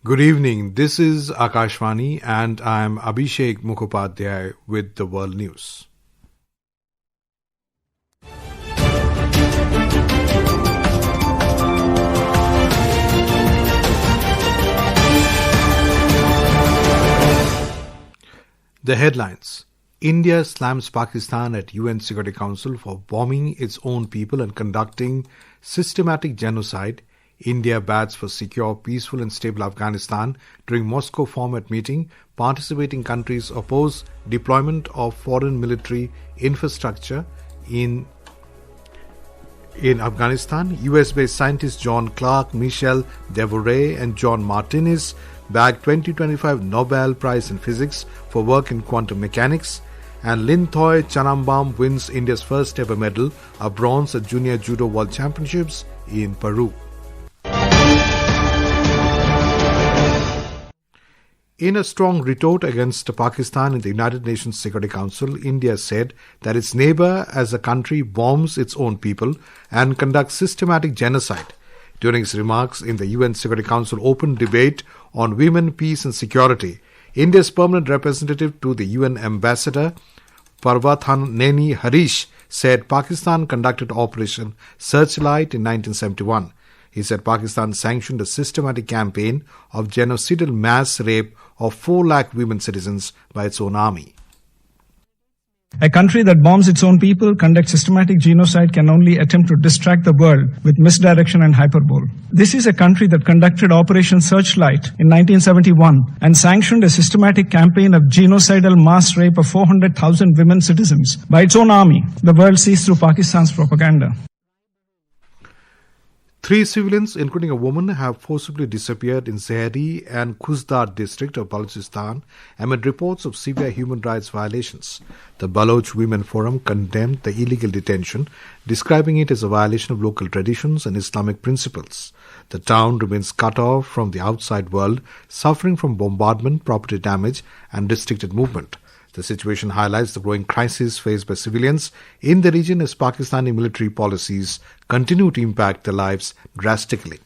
Good evening. This is Akashvani and I am Abhishek Mukhopadhyay with the World News. The headlines. India slams Pakistan at UN Security Council for bombing its own people and conducting systematic genocide. India bats for secure, peaceful and stable Afghanistan. During Moscow format meeting, participating countries oppose deployment of foreign military infrastructure in Afghanistan. US-based scientists John Clarke, Michel Devoret and John Martinis bagged 2025 Nobel Prize in Physics for work in quantum mechanics. And Linthoi Chanambam wins India's first ever medal, a bronze at Junior Judo World Championships in Peru. In a strong retort against Pakistan in the United Nations Security Council, India said that its neighbour as a country bombs its own people and conducts systematic genocide. During his remarks in the UN Security Council open debate on women, peace and security, India's permanent representative to the UN ambassador Parvathaneni Harish said Pakistan conducted Operation Searchlight in 1971. He said Pakistan sanctioned a systematic campaign of genocidal mass rape of 4 lakh women citizens by its own army. A country that bombs its own people, conducts systematic genocide, can only attempt to distract the world with misdirection and hyperbole. This is a country that conducted Operation Searchlight in 1971 and sanctioned a systematic campaign of genocidal mass rape of 400,000 women citizens by its own army. The world sees through Pakistan's propaganda. 3 civilians, including a woman, have forcibly disappeared in Zehri and Khuzdar district of Balochistan amid reports of severe human rights violations. The Baloch Women Forum condemned the illegal detention, describing it as a violation of local traditions and Islamic principles. The town remains cut off from the outside world, suffering from bombardment, property damage and restricted movement. The situation highlights the growing crisis faced by civilians in the region as Pakistani military policies continue to impact their lives drastically.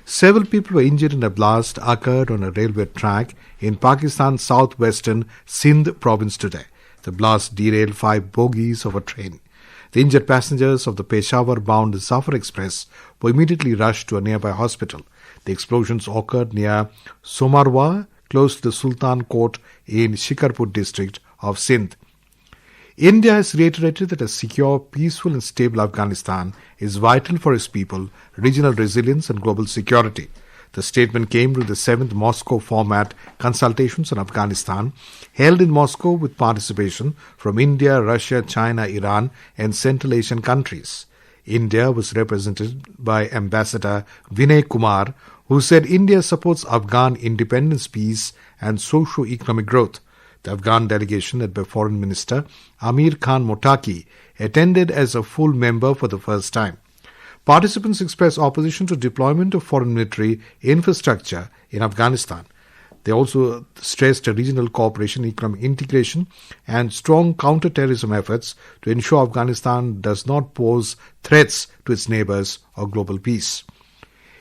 Several people were injured in a blast occurred on a railway track in Pakistan's southwestern Sindh province today. The blast derailed 5 bogies of a train. The injured passengers of the Peshawar-bound Zafar Express were immediately rushed to a nearby hospital. The explosions occurred near Somarwa, close to the Sultan Court in Shikarpur district of Sindh. India has reiterated that a secure, peaceful and stable Afghanistan is vital for its people, regional resilience and global security. The statement came to the 7th Moscow format consultations on Afghanistan, held in Moscow with participation from India, Russia, China, Iran and Central Asian countries. India was represented by Ambassador Vinay Kumar, who said India supports Afghan independence, peace and socio-economic growth. The Afghan delegation, led by Foreign Minister Amir Khan Motaki, attended as a full member for the first time. Participants expressed opposition to deployment of foreign military infrastructure in Afghanistan. They also stressed regional cooperation, economic integration and strong counter-terrorism efforts to ensure Afghanistan does not pose threats to its neighbours or global peace.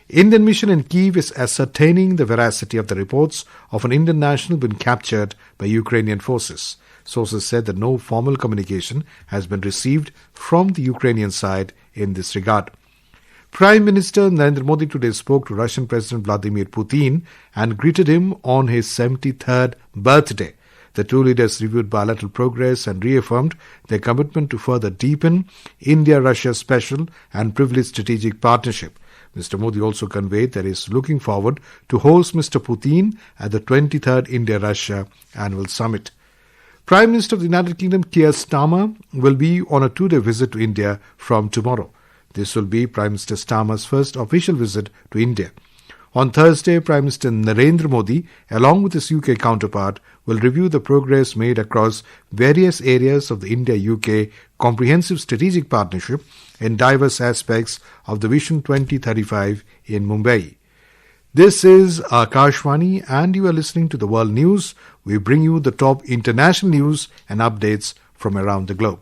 Indian mission in Kyiv is ascertaining the veracity of the reports of an Indian national being captured by Ukrainian forces. Sources said that no formal communication has been received from the Ukrainian side in this regard. Prime Minister Narendra Modi today spoke to Russian President Vladimir Putin and greeted him on his 73rd birthday. The two leaders reviewed bilateral progress and reaffirmed their commitment to further deepen India-Russia special and privileged strategic partnership. Mr. Modi also conveyed that he is looking forward to host Mr. Putin at the 23rd India-Russia Annual Summit. Prime Minister of the United Kingdom Keir Starmer will be on a 2-day visit to India from tomorrow. This will be Prime Minister Starmer's first official visit to India. On Thursday, Prime Minister Narendra Modi, along with his UK counterpart, will review the progress made across various areas of the India-UK Comprehensive Strategic Partnership in diverse aspects of the Vision 2035 in Mumbai. This is Akashvani and you are listening to the World News. We bring you the top international news and updates from around the globe.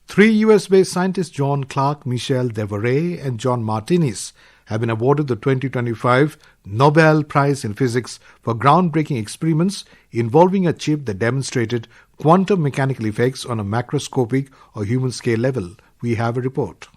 3 US-based scientists John Clarke, Michel Devoret and John Martinis have been awarded the 2025 Nobel Prize in Physics for groundbreaking experiments involving a chip that demonstrated quantum mechanical effects on a macroscopic or human scale level. We have a report.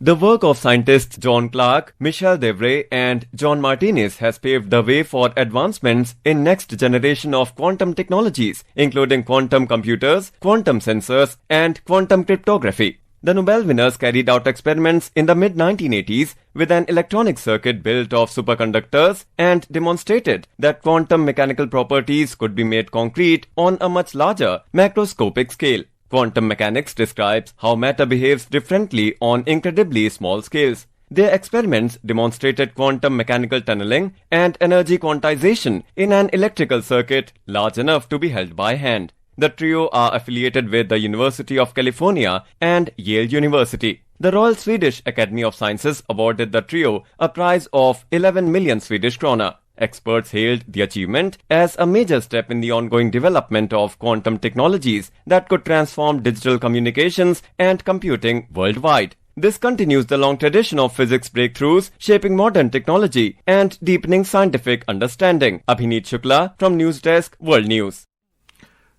The work of scientists John Clarke, Michel Devoret and John Martinis has paved the way for advancements in next generation of quantum technologies, including quantum computers, quantum sensors and quantum cryptography. The Nobel winners carried out experiments in the mid-1980s with an electronic circuit built of superconductors and demonstrated that quantum mechanical properties could be made concrete on a much larger macroscopic scale. Quantum mechanics describes how matter behaves differently on incredibly small scales. Their experiments demonstrated quantum mechanical tunneling and energy quantization in an electrical circuit large enough to be held by hand. The trio are affiliated with the University of California and Yale University. The Royal Swedish Academy of Sciences awarded the trio a prize of 11 million Swedish krona. Experts hailed the achievement as a major step in the ongoing development of quantum technologies that could transform digital communications and computing worldwide. This continues the long tradition of physics breakthroughs shaping modern technology and deepening scientific understanding. Abhineet Shukla from News Desk, World News.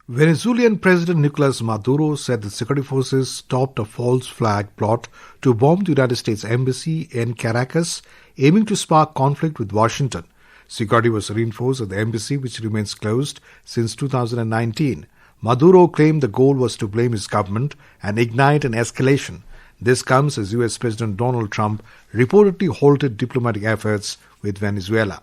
Venezuelan President Nicolas Maduro said the security forces stopped a false flag plot to bomb the United States Embassy in Caracas, aiming to spark conflict with Washington. Security was reinforced at the embassy, which remains closed since 2019. Maduro claimed the goal was to blame his government and ignite an escalation. This comes as U.S. President Donald Trump reportedly halted diplomatic efforts with Venezuela.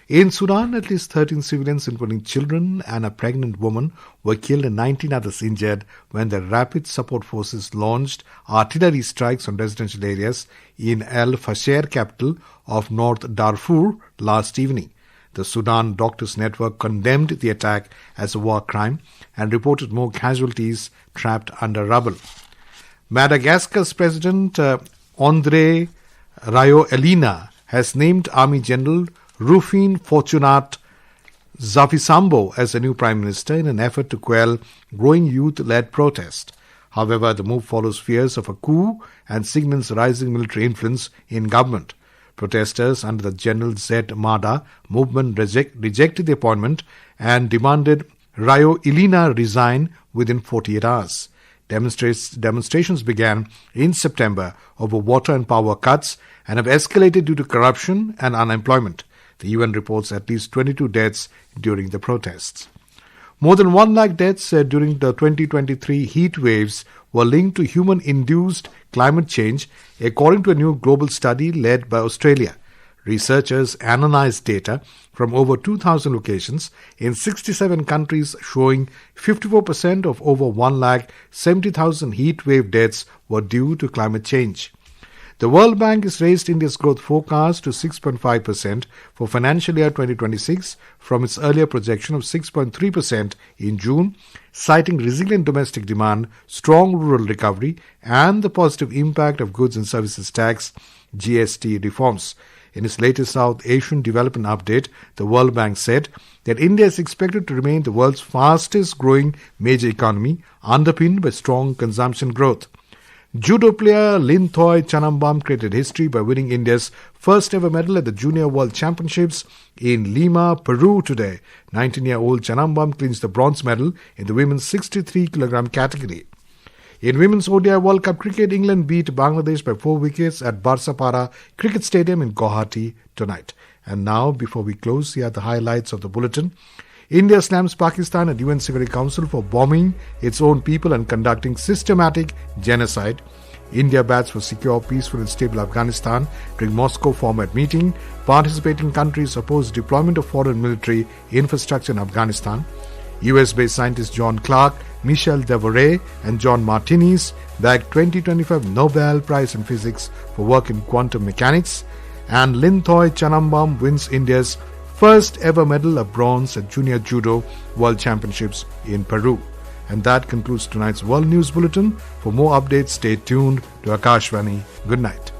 In Sudan, at least 13 civilians, including children and a pregnant woman, were killed and 19 others injured when the Rapid Support Forces launched artillery strikes on residential areas in El Fasher, capital of North Darfur, last evening. The Sudan Doctors Network condemned the attack as a war crime and reported more casualties trapped under rubble. Madagascar's President André Rajoelina has named Army General Rufin Fortunat Zafisambo as the new Prime Minister in an effort to quell growing youth-led protest. However, the move follows fears of a coup and signals rising military influence in government. Protesters under the General Z Mada movement rejected the appointment and demanded Rajoelina resign within 48 hours. Demonstrations began in September over water and power cuts and have escalated due to corruption and unemployment. The UN reports at least 22 deaths during the protests. More than 1 lakh deaths during the 2023 heat waves were linked to human-induced climate change, according to a new global study led by Australia. Researchers analyzed data from over 2,000 locations in 67 countries, showing 54% of over 1,70,000 heat wave deaths were due to climate change. The World Bank has raised India's growth forecast to 6.5% for financial year 2026 from its earlier projection of 6.3% in June, citing resilient domestic demand, strong rural recovery, and the positive impact of goods and services tax (GST) reforms. In its latest South Asian Development Update, the World Bank said that India is expected to remain the world's fastest growing major economy, underpinned by strong consumption growth. Judo player Linthoi Chanambam created history by winning India's first ever medal at the Junior World Championships in Lima, Peru today. 19-year-old Chanambam clinched the bronze medal in the women's 63 kg category. In Women's ODI World Cup cricket, England beat Bangladesh by 4 wickets at Barsapara Cricket Stadium in Guwahati tonight. And now, before we close, here are the highlights of the bulletin. India slams Pakistan at UN Security Council for bombing its own people and conducting systematic genocide. India bats for secure, peaceful and stable Afghanistan during Moscow format meeting. Participating countries oppose deployment of foreign military infrastructure in Afghanistan. US-based scientist John Clarke, Michel Devoret and John Martinis bagged 2025 Nobel Prize in Physics for work in quantum mechanics. And Linthoi Chanambam wins India's first ever medal of bronze at Junior Judo World Championships in Peru. And that concludes tonight's World News Bulletin. For more updates, stay tuned to Akashvani. Good night.